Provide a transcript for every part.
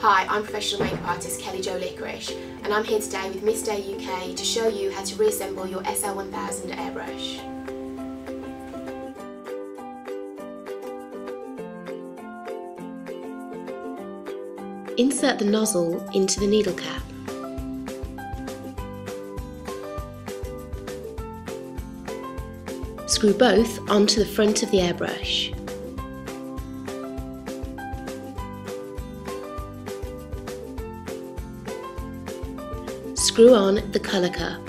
Hi, I'm professional makeup artist Kellie Jo Licorish, and I'm here today with Mistair UK to show you how to reassemble your SL1000 Airbrush. Insert the nozzle into the needle cap. Screw both onto the front of the airbrush. Screw on the colour cup.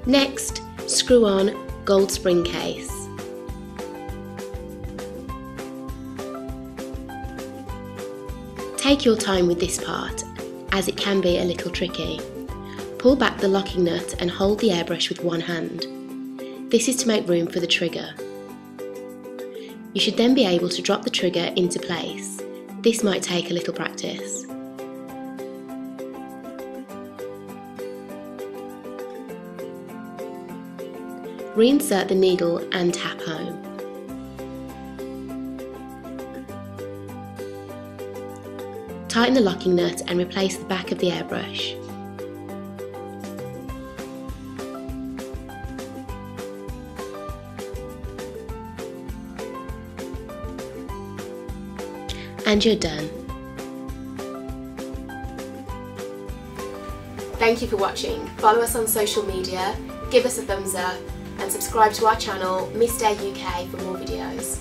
Next, screw on gold spring case. Take your time with this part, as it can be a little tricky. Pull back the locking nut and hold the airbrush with one hand. This is to make room for the trigger. You should then be able to drop the trigger into place. This might take a little practice. Reinsert the needle and tap home. Tighten the locking nut and replace the back of the airbrush. And you're done. Thank you for watching. Follow us on social media, give us a thumbs up and subscribe to our channel Mistair UK for more videos.